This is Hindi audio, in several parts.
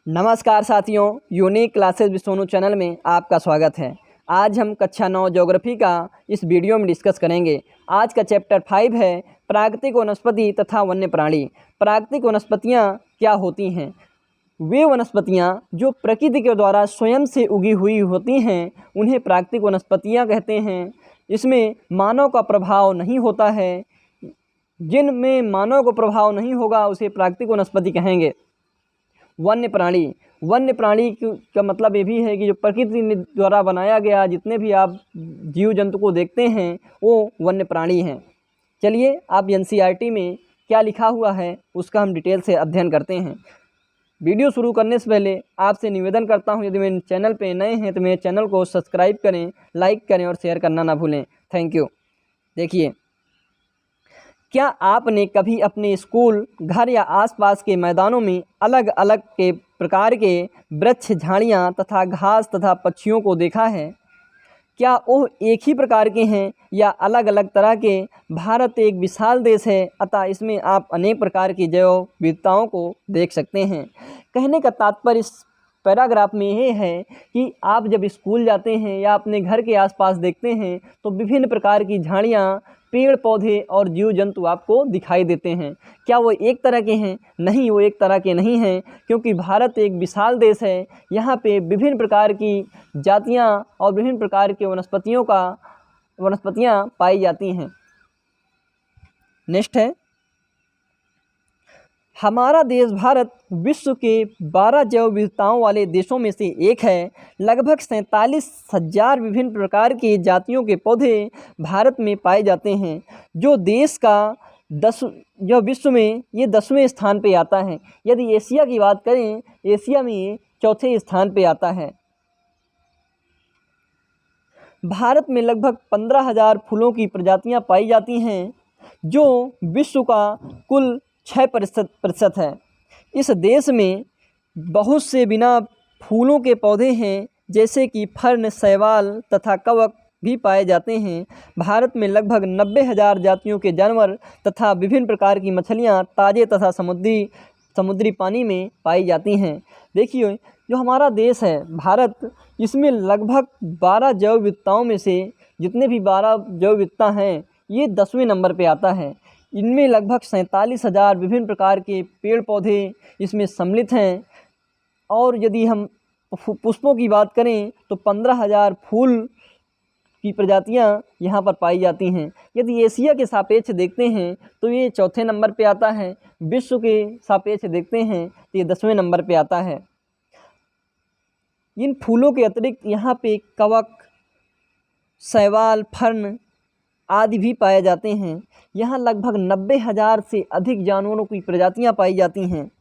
नमस्कार साथियों, unique classes with Sonu channel में आपका स्वागत है। आज हम कक्षा 9 ज्योग्राफी का इस वीडियो में डिस्कस करेंगे। आज का चैप्टर 5 है प्राकृतिक वनस्पति तथा वन्य प्राणी। प्राकृतिक वनस्पतियाँ क्या होती हैं? वे वनस्पतियाँ जो प्रकृति के द्वारा स्वयं से उगी हुई होती हैं उन्हें प्राकृतिक वनस्पतियाँ कहते हैं। इसमें मानव का प्रभाव नहीं होता है। जिनमें मानव का प्रभाव नहीं होगा उसे प्राकृतिक वनस्पति कहेंगे। वन्य प्राणी का मतलब ये भी है कि जो प्रकृति द्वारा बनाया गया जितने भी आप जीव जंतु को देखते हैं वो वन्य प्राणी हैं। चलिए आप एनसीईआरटी में क्या लिखा हुआ है उसका हम डिटेल से अध्ययन करते हैं। वीडियो शुरू करने से पहले आपसे निवेदन करता हूं, यदि मेरे चैनल पे नए हैं तो मेरे चैनल को सब्सक्राइब करें, लाइक करें और शेयर करना ना भूलें। Thank you. देखिए, क्या आपने कभी अपने स्कूल, घर या आसपास के मैदानों में अलग अलग के प्रकार के वृक्ष, झाड़ियाँ तथा घास तथा पक्षियों को देखा है? क्या वो एक ही प्रकार के हैं या अलग अलग तरह के? भारत एक विशाल देश है, अतः इसमें आप अनेक प्रकार की जैव विविधताओं को देख सकते हैं। कहने का तात्पर्य इस पैराग्राफ में ये है कि आप जब स्कूल जाते हैं या अपने घर के आसपास देखते हैं तो विभिन्न प्रकार की झाड़ियाँ, पेड़ पौधे और जीव जंतु आपको दिखाई देते हैं। क्या वो एक तरह के हैं? नहीं, वो एक तरह के नहीं हैं, क्योंकि भारत एक विशाल देश है। यहाँ पे विभिन्न प्रकार की जातियाँ और विभिन्न प्रकार के वनस्पतियाँ पाई जाती हैं। नेक्स्ट है, हमारा देश भारत विश्व के 12 जैव विविधताओं वाले देशों में से एक है। लगभग 47,000 विभिन्न प्रकार के जातियों के पौधे भारत में पाए जाते हैं, जो विश्व में ये 10वें स्थान पे आता है। यदि एशिया की बात करें, एशिया में ये चौथे स्थान पे आता है। भारत में लगभग 15,000 फूलों की प्रजातियां पाई जाती हैं, जो विश्व का कुल 6% है। इस देश में बहुत से बिना फूलों के पौधे हैं, जैसे कि फर्न, शैवाल तथा कवक भी पाए जाते हैं। भारत में लगभग 90,000 जातियों के जानवर तथा विभिन्न प्रकार की मछलियाँ ताज़े तथा समुद्री पानी में पाई जाती हैं। देखिए, जो हमारा देश है भारत, इसमें लगभग 12 जैव विविधताओं में से जितने भी 12 जैव विविधता हैं ये 10वें नंबर पे आता है। इनमें लगभग 47,000 विभिन्न प्रकार के पेड़ पौधे इसमें सम्मिलित हैं। और यदि हम पुष्पों की बात करें तो 15,000 फूल की प्रजातियां यहाँ पर पाई जाती हैं। यदि एशिया के सापेक्ष देखते हैं तो ये चौथे नंबर पे आता है। विश्व के सापेक्ष देखते हैं तो ये 10वें नंबर पे आता है। इन फूलों के अतिरिक्त यहाँ पे कवक, शैवाल, फर्न आदि भी पाए जाते हैं। यहाँ लगभग 90,000 से अधिक जानवरों की प्रजातियां पाई जाती हैं।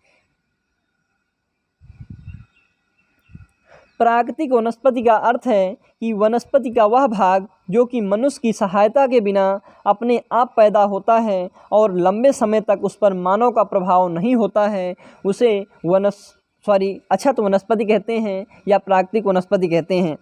प्राकृतिक वनस्पति का अर्थ है कि वनस्पति का वह भाग जो कि मनुष्य की सहायता के बिना अपने आप पैदा होता है और लंबे समय तक उस पर मानव का प्रभाव नहीं होता है, उसे अछत वनस्पति कहते हैं या प्राकृतिक वनस्पति कहते हैं।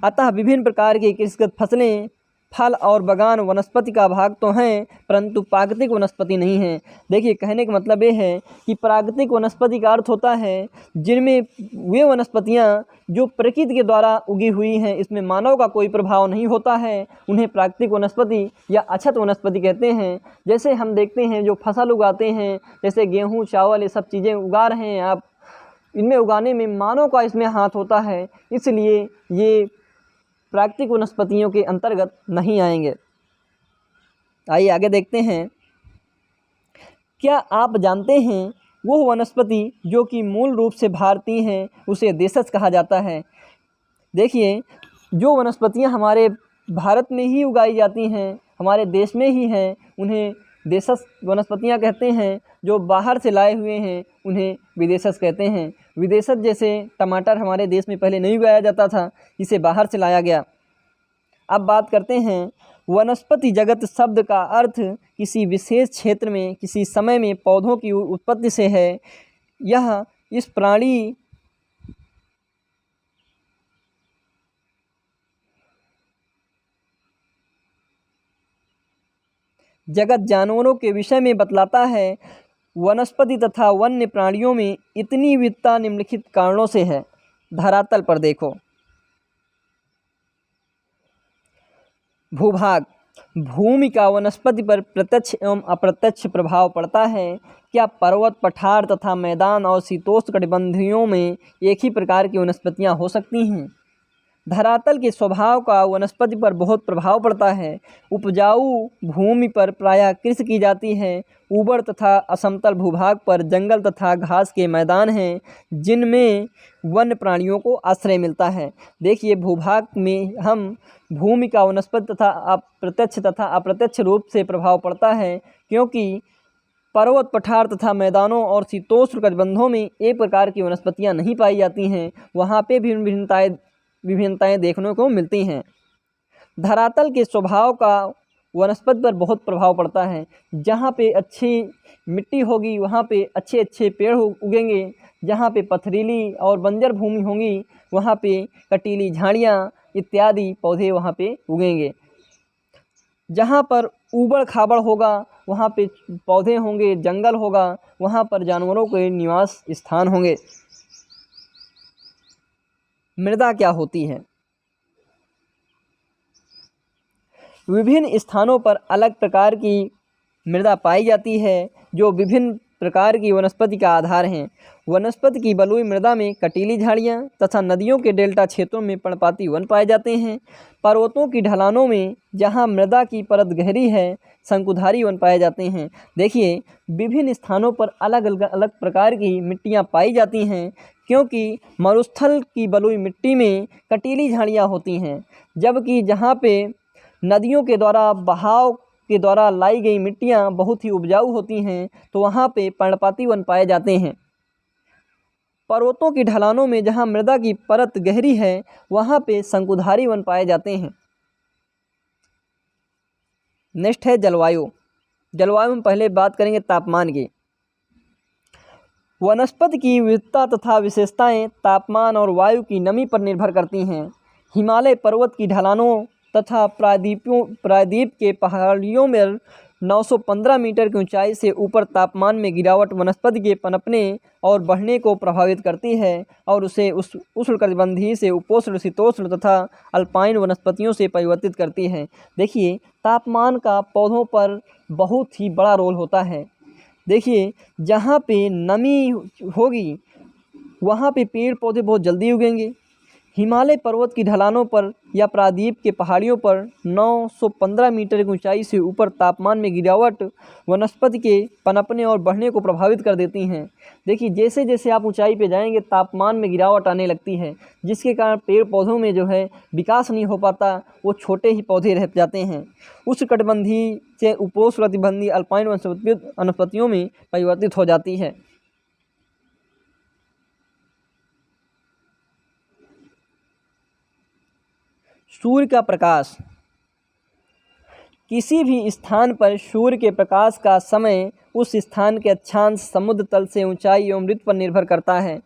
अतः विभिन्न प्रकार की कृषिगत फसलें, फल और बागान वनस्पति का भाग तो हैं, परंतु प्राकृतिक वनस्पति नहीं हैं। देखिए, कहने का मतलब ये है कि प्राकृतिक वनस्पति का अर्थ होता है जिनमें वे वनस्पतियां जो प्रकृति के द्वारा उगी हुई हैं, इसमें मानव का कोई प्रभाव नहीं होता है, उन्हें प्राकृतिक वनस्पति या अछत वनस्पति कहते हैं। जैसे हम देखते हैं जो फसल उगाते हैं, जैसे गेहूँ, चावल, ये सब चीज़ें उगा रहे हैं आप, इनमें उगाने में मानव का इसमें हाथ होता है, इसलिए ये प्राकृतिक वनस्पतियों के अंतर्गत नहीं आएंगे। आइए आगे देखते हैं। क्या आप जानते हैं वो वनस्पति जो कि मूल रूप से भारतीय हैं उसे देशज कहा जाता है? देखिए, जो वनस्पतियां हमारे भारत में ही उगाई जाती हैं, हमारे देश में ही हैं, उन्हें देशज वनस्पतियां कहते हैं। जो बाहर से लाए हुए हैं उन्हें विदेशज कहते हैं। विदेशज जैसे टमाटर हमारे देश में पहले नहीं उगाया जाता था, इसे बाहर से लाया गया। अब बात करते हैं, वनस्पति जगत शब्द का अर्थ किसी विशेष क्षेत्र में किसी समय में पौधों की उत्पत्ति से है। यह इस प्राणी जगत जानवरों के विषय में बतलाता है। वनस्पति तथा वन्य प्राणियों में इतनी विविधता निम्नलिखित कारणों से है। धरातल पर देखो। भूभाग, भूमि का वनस्पति पर प्रत्यक्ष एवं अप्रत्यक्ष प्रभाव पड़ता है। क्या पर्वत, पठार तथा मैदान और शीतोष्णकटिबंधीयों में एक ही प्रकार की वनस्पतियां हो सकती हैं? धरातल के स्वभाव का वनस्पति पर बहुत प्रभाव पड़ता है। उपजाऊ भूमि पर प्रायः कृषि की जाती है। ऊबड़ तथा असमतल भूभाग पर जंगल तथा घास के मैदान हैं, जिनमें वन्य प्राणियों को आश्रय मिलता है। देखिए, भूभाग में हम भूमि का वनस्पति तथा अप्रत्यक्ष रूप से प्रभाव पड़ता है, क्योंकि पर्वत, पठार तथा मैदानों और शीतोष्ण कटिबंधों में एक प्रकार की वनस्पतियां नहीं पाई जाती हैं। वहाँ पे भिन्न विभिन्नताएं देखने को मिलती हैं। धरातल के स्वभाव का वनस्पति पर बहुत प्रभाव पड़ता है। जहाँ पे अच्छी मिट्टी होगी वहाँ पे अच्छे अच्छे पेड़ उगेंगे। जहाँ पे पथरीली और बंजर भूमि होगी वहाँ पे कटीली झाड़ियाँ इत्यादि पौधे वहाँ पे उगेंगे। जहाँ पर ऊबड़ खाबड़ होगा वहाँ पे पौधे होंगे, जंगल होगा, वहाँ पर जानवरों के निवास स्थान होंगे। मृदा क्या होती है? विभिन्न स्थानों पर अलग प्रकार की मृदा पाई जाती है, जो विभिन्न प्रकार की वनस्पति का आधार हैं। वनस्पति की बलुई मृदा में कटीली झाड़ियाँ तथा नदियों के डेल्टा क्षेत्रों में पर्णपाती वन पाए जाते हैं। पर्वतों की ढलानों में जहाँ मृदा की परत गहरी है, शंकुधारी वन पाए जाते हैं। देखिए, विभिन्न स्थानों पर अलग अलग प्रकार की मिट्टियाँ पाई जाती हैं, क्योंकि मरुस्थल की बलुई मिट्टी में कटीली झाड़ियाँ होती हैं, जबकि जहाँ पे नदियों के द्वारा बहाव के द्वारा लाई गई मिट्टियाँ बहुत ही उपजाऊ होती हैं, तो वहाँ पे पर्णपाती वन पाए जाते हैं। पर्वतों की ढलानों में जहाँ मृदा की परत गहरी है वहाँ पे शंकुधारी वन पाए जाते हैं। नेक्स्ट है जलवायु। जलवायु में पहले बात करेंगे तापमान की। वनस्पति की विविधता तथा विशेषताएं तापमान और वायु की नमी पर निर्भर करती हैं। हिमालय पर्वत की ढलानों तथा प्रायद्वीप के पहाड़ियों में 915 मीटर की ऊंचाई से ऊपर तापमान में गिरावट वनस्पति के पनपने और बढ़ने को प्रभावित करती है और उसे उष्णकटिबंधीय से उपोष्ण, शीतोष्ण तथा अल्पाइन वनस्पतियों से परिवर्तित करती है। देखिए, तापमान का पौधों पर बहुत ही बड़ा रोल होता है। देखिए, जहाँ पे नमी होगी वहाँ पे पेड़ पौधे बहुत जल्दी उगेंगे। हिमालय पर्वत की ढलानों पर या प्रायद्वीप के पहाड़ियों पर 915 मीटर की ऊंचाई से ऊपर तापमान में गिरावट वनस्पति के पनपने और बढ़ने को प्रभावित कर देती हैं। देखिए, जैसे जैसे आप ऊंचाई पे जाएंगे तापमान में गिरावट आने लगती है, जिसके कारण पेड़ पौधों में जो है विकास नहीं हो पाता, वो छोटे ही पौधे रह जाते हैं। उष्णकटिबंधीय से उपोष्णकटिबंधीय अल्पाइन वनस्पतियों में परिवर्तित हो जाती है। सूर्य का प्रकाश। किसी भी स्थान पर सूर्य के प्रकाश का समय उस स्थान के अक्षांश, समुद्र तल से ऊंचाई एवं ऋतु पर निर्भर करता है।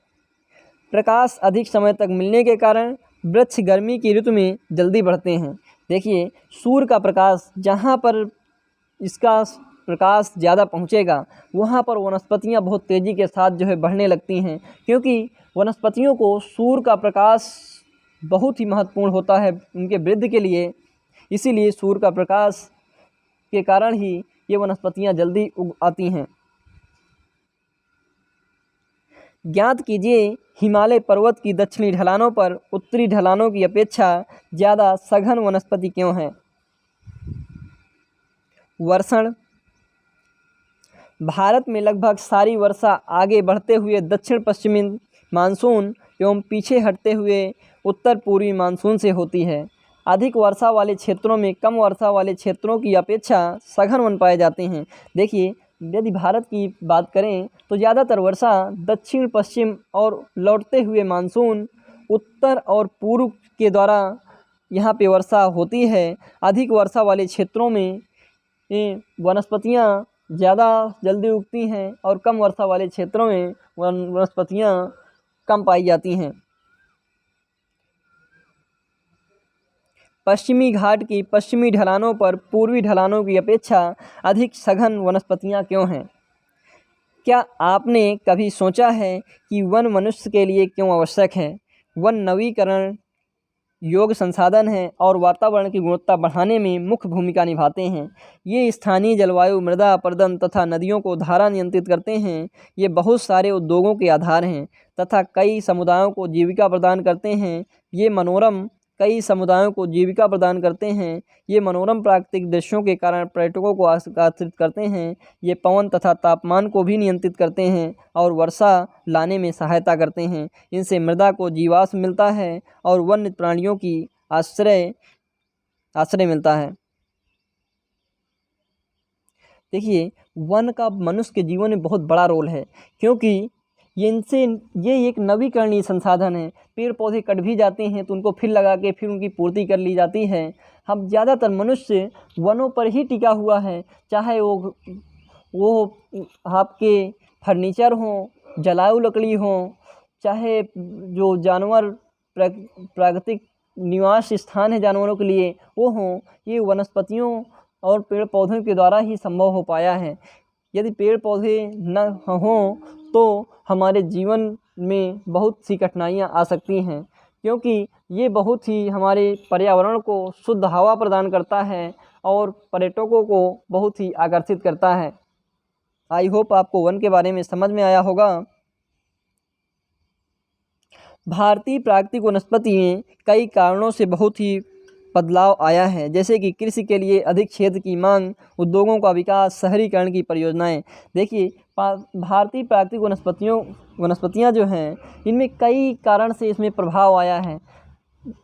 प्रकाश अधिक समय तक मिलने के कारण वृक्ष गर्मी की ऋतु में जल्दी बढ़ते हैं। देखिए, सूर्य का प्रकाश जहाँ पर इसका प्रकाश ज़्यादा पहुँचेगा वहाँ पर वनस्पतियाँ बहुत तेज़ी के साथ जो है बढ़ने लगती हैं, क्योंकि वनस्पतियों को सूर्य का प्रकाश बहुत ही महत्वपूर्ण होता है उनके वृद्धि के लिए। इसीलिए सूर्य का प्रकाश के कारण ही ये वनस्पतियाँ जल्दी उग आती हैं। ज्ञात कीजिए, हिमालय पर्वत की दक्षिणी ढलानों पर उत्तरी ढलानों की अपेक्षा ज़्यादा सघन वनस्पति क्यों है? वर्षण। भारत में लगभग सारी वर्षा आगे बढ़ते हुए दक्षिण पश्चिमी मानसून एवं पीछे हटते हुए उत्तर पूर्वी मानसून से होती है। अधिक वर्षा वाले क्षेत्रों में कम वर्षा वाले क्षेत्रों की अपेक्षा सघन वन पाए जाते हैं। देखिए, यदि भारत की बात करें तो ज़्यादातर वर्षा दक्षिण पश्चिम और लौटते हुए मानसून उत्तर और पूर्व के द्वारा यहाँ पे वर्षा होती है। अधिक वर्षा वाले क्षेत्रों में वनस्पतियाँ ज़्यादा जल्दी उगती हैं और कम वर्षा वाले क्षेत्रों में वनस्पतियाँ कम पाई जाती हैं। पश्चिमी घाट की पश्चिमी ढलानों पर पूर्वी ढलानों की अपेक्षा अधिक सघन वनस्पतियाँ क्यों हैं? क्या आपने कभी सोचा है कि वन मनुष्य के लिए क्यों आवश्यक है? वन नवीकरण योग्य संसाधन हैं और वातावरण की गुणवत्ता बढ़ाने में मुख्य भूमिका निभाते हैं। ये स्थानीय जलवायु, मृदा अपरदन तथा नदियों को धारा नियंत्रित करते हैं। ये बहुत सारे उद्योगों के आधार हैं तथा कई समुदायों को जीविका प्रदान करते हैं। ये मनोरम प्राकृतिक दृश्यों के कारण पर्यटकों को आकर्षित करते हैं। ये पवन तथा तापमान को भी नियंत्रित करते हैं और वर्षा लाने में सहायता करते हैं। इनसे मृदा को जीवाश्म मिलता है और वन्य प्राणियों की आश्रय मिलता है। देखिए, वन का मनुष्य के जीवन में बहुत बड़ा रोल है, क्योंकि ये एक नवीकरणीय संसाधन है। पेड़ पौधे कट भी जाते हैं तो उनको फिर लगा के फिर उनकी पूर्ति कर ली जाती है। हम ज़्यादातर मनुष्य वनों पर ही टिका हुआ है, चाहे वो आपके फर्नीचर हों, जलाऊ लकड़ी हों, चाहे जो जानवर प्राकृतिक निवास स्थान है जानवरों के लिए वो हों। ये वनस्पतियों और पेड़ पौधों के द्वारा ही संभव हो पाया है। यदि पेड़ पौधे न हों तो हमारे जीवन में बहुत सी कठिनाइयाँ आ सकती हैं, क्योंकि ये बहुत ही हमारे पर्यावरण को शुद्ध हवा प्रदान करता है और पर्यटकों को बहुत ही आकर्षित करता है। आई होप आपको वन के बारे में समझ में आया होगा। भारतीय प्राकृतिक वनस्पति में कई कारणों से बहुत ही बदलाव आया है, जैसे कि कृषि के लिए अधिक क्षेत्र की मांग, उद्योगों का विकास, शहरीकरण की परियोजनाएं। देखिए, भारतीय प्राकृतिक वनस्पतियां जो हैं, इनमें कई कारण से इसमें प्रभाव आया है।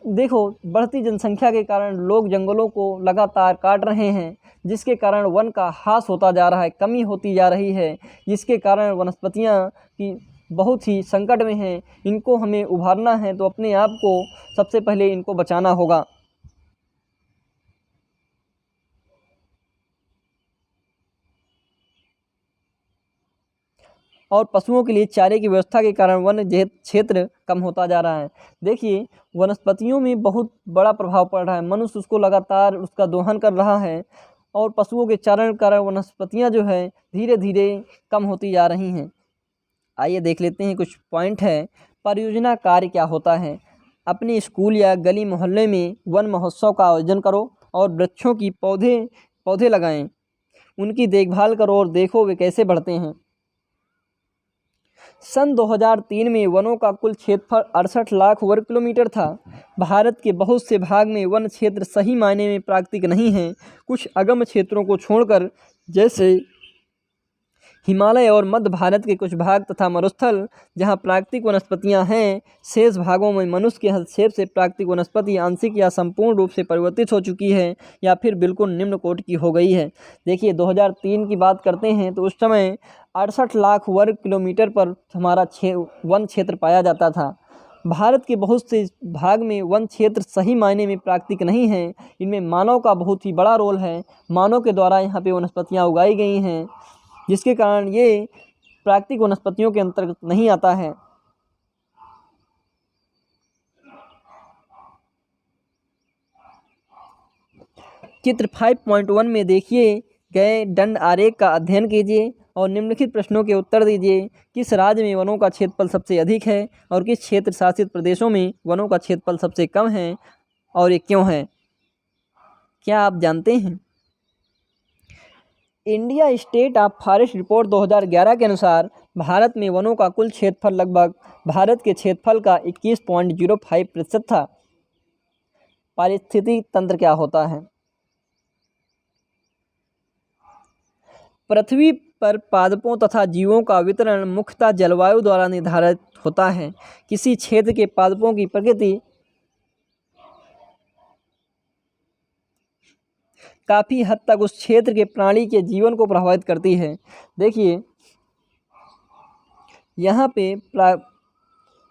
देखो, बढ़ती जनसंख्या के कारण लोग जंगलों को लगातार काट रहे हैं, जिसके कारण वन का ह्रास होता जा रहा है, कमी होती जा रही है, जिसके कारण वनस्पतियां की बहुत ही संकट में हैं। इनको हमें उभारना है तो अपने आप को सबसे पहले इनको बचाना होगा। और पशुओं के लिए चारे की व्यवस्था के कारण वन क्षेत्र कम होता जा रहा है। देखिए, वनस्पतियों में बहुत बड़ा प्रभाव पड़ रहा है। मनुष्य उसको लगातार उसका दोहन कर रहा है और पशुओं के चारण के कारण वनस्पतियाँ जो है धीरे धीरे कम होती जा रही हैं। आइए देख लेते हैं कुछ पॉइंट है। परियोजना कार्य क्या होता है? अपने स्कूल या गली मोहल्ले में वन महोत्सव का आयोजन करो और वृक्षों की पौधे लगाएं। उनकी देखभाल करो और देखो वे कैसे बढ़ते हैं। सन 2003 में वनों का कुल क्षेत्रफल 68 लाख वर्ग किलोमीटर था। भारत के बहुत से भाग में वन क्षेत्र सही मायने में प्राकृतिक नहीं हैं। कुछ अगम क्षेत्रों को छोड़कर, जैसे हिमालय और मध्य भारत के कुछ भाग तथा मरुस्थल, जहां प्राकृतिक वनस्पतियां हैं, शेष भागों में मनुष्य के हस्तक्षेप से प्राकृतिक वनस्पति आंशिक या संपूर्ण रूप से परिवर्तित हो चुकी है या फिर बिल्कुल निम्न कोटि की हो गई है। देखिए, 2003 की बात करते हैं तो उस समय 68 लाख वर्ग किलोमीटर पर हमारा वन क्षेत्र पाया जाता था। भारत के बहुत से भाग में वन क्षेत्र सही मायने में प्राकृतिक नहीं है। इनमें मानव का बहुत ही बड़ा रोल है। मानव के द्वारा यहाँ पे वनस्पतियाँ उगाई गई हैं, जिसके कारण ये प्राकृतिक वनस्पतियों के अंतर्गत नहीं आता है। चित्र 5.1 में देखिए गए दंड आरेख का अध्ययन कीजिए और निम्नलिखित प्रश्नों के उत्तर दीजिए। किस राज्य में वनों का क्षेत्रफल सबसे अधिक है और किस क्षेत्र शासित प्रदेशों में वनों का क्षेत्रफल सबसे कम है और ये क्यों है? क्या आप जानते हैं? India state of forest report 2011 के अनुसार भारत में वनों का कुल क्षेत्रफल लगभग भारत के क्षेत्रफल का 21.05% था। पारिस्थितिक तंत्र क्या होता है? पृथ्वी पर पादपों तथा जीवों का वितरण मुख्यतः जलवायु द्वारा निर्धारित होता है। किसी क्षेत्र के पादपों की प्रकृति काफ़ी हद तक उस क्षेत्र के प्राणी के जीवन को प्रभावित करती है। देखिए, यहाँ पे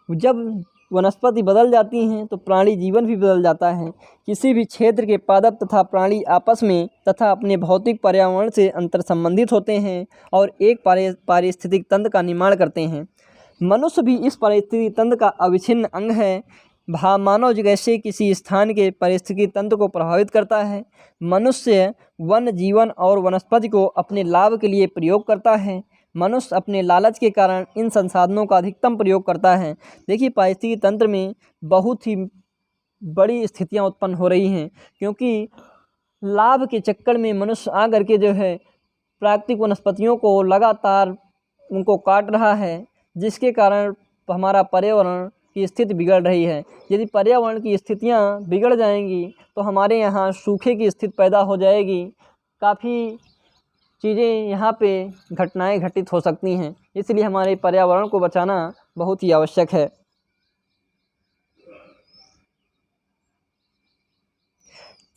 जब वनस्पति बदल जाती हैं तो प्राणी जीवन भी बदल जाता है। किसी भी क्षेत्र के पादप तथा प्राणी आपस में तथा अपने भौतिक पर्यावरण से अंतर संबंधित होते हैं और एक पारिस्थितिक तंत्र का निर्माण करते हैं। मनुष्य भी इस पारिस्थितिक तंत्र का अविच्छिन्न अंग है। मानव जैसे किसी स्थान के पारिस्थितिक तंत्र को प्रभावित करता है। मनुष्य वन जीवन और वनस्पति को अपने लाभ के लिए प्रयोग करता है। मनुष्य अपने लालच के कारण इन संसाधनों का अधिकतम प्रयोग करता है। देखिए, पारिस्थितिकी तंत्र में बहुत ही बड़ी स्थितियां उत्पन्न हो रही हैं, क्योंकि लाभ के चक्कर में मनुष्य आकर के जो है प्राकृतिक वनस्पतियों को लगातार उनको काट रहा है, जिसके कारण हमारा पर्यावरण की स्थिति बिगड़ रही है। यदि पर्यावरण की स्थितियां बिगड़ जाएंगी तो हमारे यहाँ सूखे की स्थिति पैदा हो जाएगी। काफ़ी चीज़ें यहाँ पे घटनाएं घटित हो सकती हैं, इसलिए हमारे पर्यावरण को बचाना बहुत ही आवश्यक है।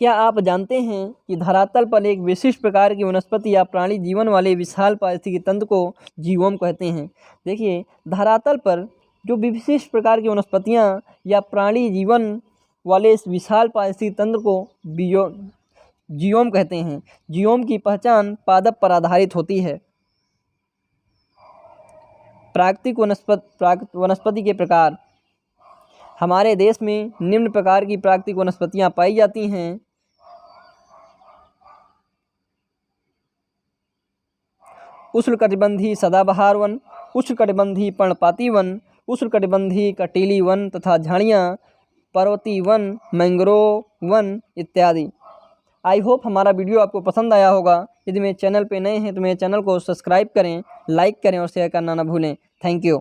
क्या आप जानते हैं कि धरातल पर एक विशिष्ट प्रकार की वनस्पति या प्राणी जीवन वाले विशाल पारिस्थितिकी तंत्र को जीवोम कहते हैं। देखिए, धरातल पर जो विशिष्ट प्रकार की वनस्पतियाँ या प्राणी जीवन वाले इस विशाल पारिस्थितिकी तंत्र को जीवोम कहते हैं। जीवोम की पहचान पादप पर आधारित होती है। प्राकृतिक वनस्पति के प्रकार। हमारे देश में निम्न प्रकार की प्राकृतिक वनस्पतियाँ पाई जाती हैं। उष्णकटिबंधीय सदाबहार वन, उष्णकटिबंधीय पर्णपाती वन, उष्णकटिबंधीय कटीली वन तथा झाड़ियाँ, पर्वतीय वन, मैंग्रोव वन इत्यादि। आई होप हमारा वीडियो आपको पसंद आया होगा। यदि मेरे चैनल पे नए हैं तो मेरे चैनल को सब्सक्राइब करें, लाइक करें और शेयर करना ना भूलें। Thank you.